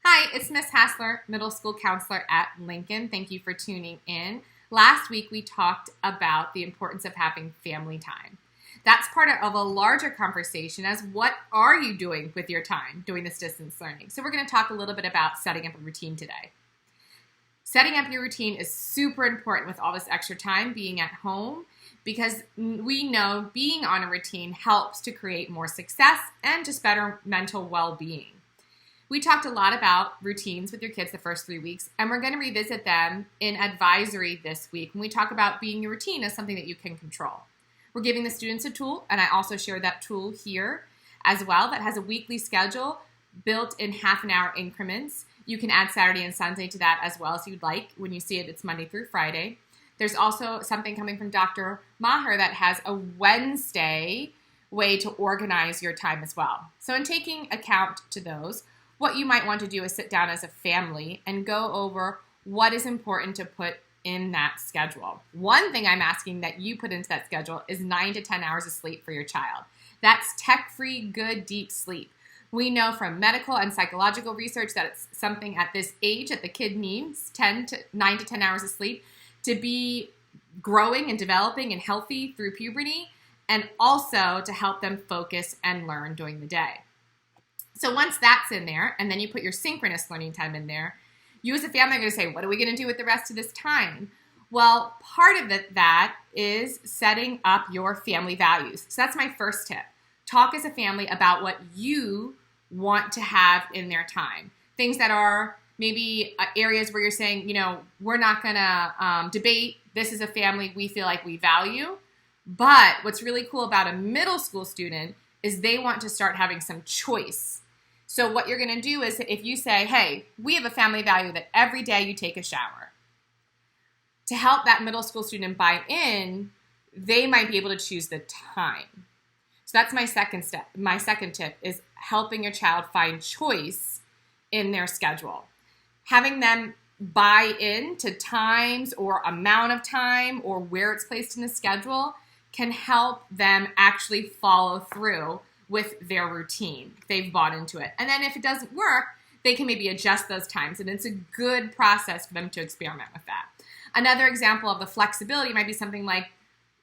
Hi, it's Miss Hassler, middle school counselor at Lincoln. Thank you for tuning in. Last week we talked about the importance of having family time. That's part of a larger conversation as what are you doing with your time doing this distance learning? So we're going to talk a little bit about setting up a routine today. Setting up your routine is super important with all this extra time being at home because we know being on a routine helps to create more success and just better mental well-being. We talked a lot about routines with your kids the first 3 weeks, and we're going to revisit them in advisory this week when we talk about being your routine as something that you can control. We're giving the students a tool, and I also share that tool here as well that has a weekly schedule built in half-an-hour increments. You can add Saturday and Sunday to that as well as you'd like. When you see it, it's Monday through Friday. There's also something coming from Dr. Maher that has a Wednesday way to organize your time as well. So in taking account to those, what you might want to do is sit down as a family and go over what is important to put in that schedule. One thing I'm asking that you put into that schedule is 9 to 10 hours of sleep for your child. That's tech-free, good, deep sleep. We know from medical and psychological research that it's something at this age that the kid needs 9 to 10 hours of sleep to be growing and developing and healthy through puberty, and also to help them focus and learn during the day. So once that's in there, and then you put your synchronous learning time in there, you as a family are going to say, what are we going to do with the rest of this time? Well, part of that is setting up your family values. So that's my first tip. Talk as a family about what you want to have in their time. Things that are maybe areas where you're saying, we're not going to debate. This is a family we feel like we value. But what's really cool about a middle school student is they want to start having some choice. So what you're going to do is if you say, hey, we have a family value that every day you take a shower. To help that middle school student buy in, they might be able to choose the time. So that's my second step. My second tip is helping your child find choice in their schedule. Having them buy in to times or amount of time or where it's placed in the schedule can help them actually follow through with their routine. They've bought into it. And then if it doesn't work, they can maybe adjust those times. And it's a good process for them to experiment with that. Another example of the flexibility might be something like,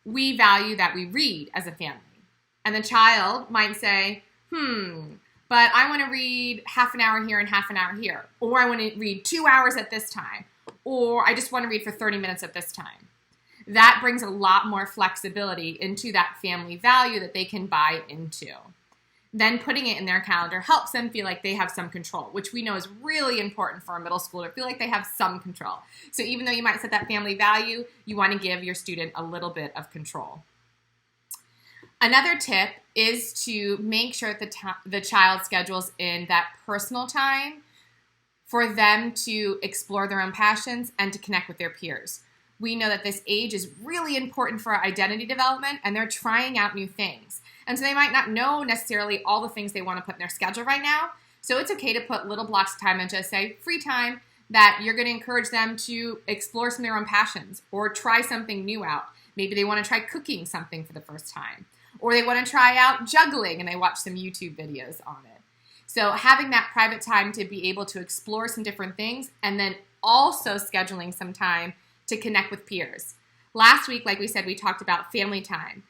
we value that we read as a family. And the child might say, but I want to read half an hour here and half an hour here. Or I want to read 2 hours at this time. Or I just want to read for 30 minutes at this time. That brings a lot more flexibility into that family value that they can buy into. Then putting it in their calendar helps them feel like they have some control, which we know is really important for a middle schooler to feel like they have some control. So even though you might set that family value, you want to give your student a little bit of control. Another tip is to make sure that the child schedules in that personal time for them to explore their own passions and to connect with their peers. We know that this age is really important for identity development, and they're trying out new things. And so they might not know necessarily all the things they want to put in their schedule right now. So it's okay to put little blocks of time and just say free time that you're going to encourage them to explore some of their own passions or try something new out. Maybe they want to try cooking something for the first time, or they want to try out juggling and they watch some YouTube videos on it. So having that private time to be able to explore some different things, and then also scheduling some time to connect with peers. Last week, like we said, we talked about family time.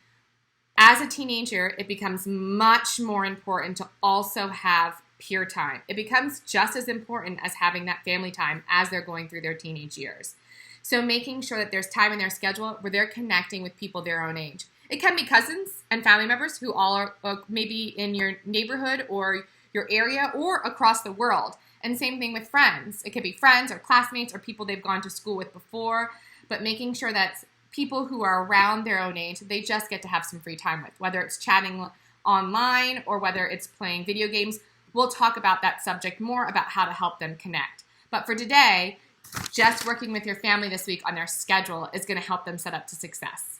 As a teenager, it becomes much more important to also have peer time. It becomes just as important as having that family time as they're going through their teenage years. So making sure that there's time in their schedule where they're connecting with people their own age. It can be cousins and family members who all are maybe in your neighborhood or your area or across the world. And same thing with friends. It could be friends or classmates or people they've gone to school with before, but making sure that people who are around their own age, they just get to have some free time with, whether it's chatting online or whether it's playing video games. We'll talk about that subject more about how to help them connect. But for today, just working with your family this week on their schedule is going to help them set up to success.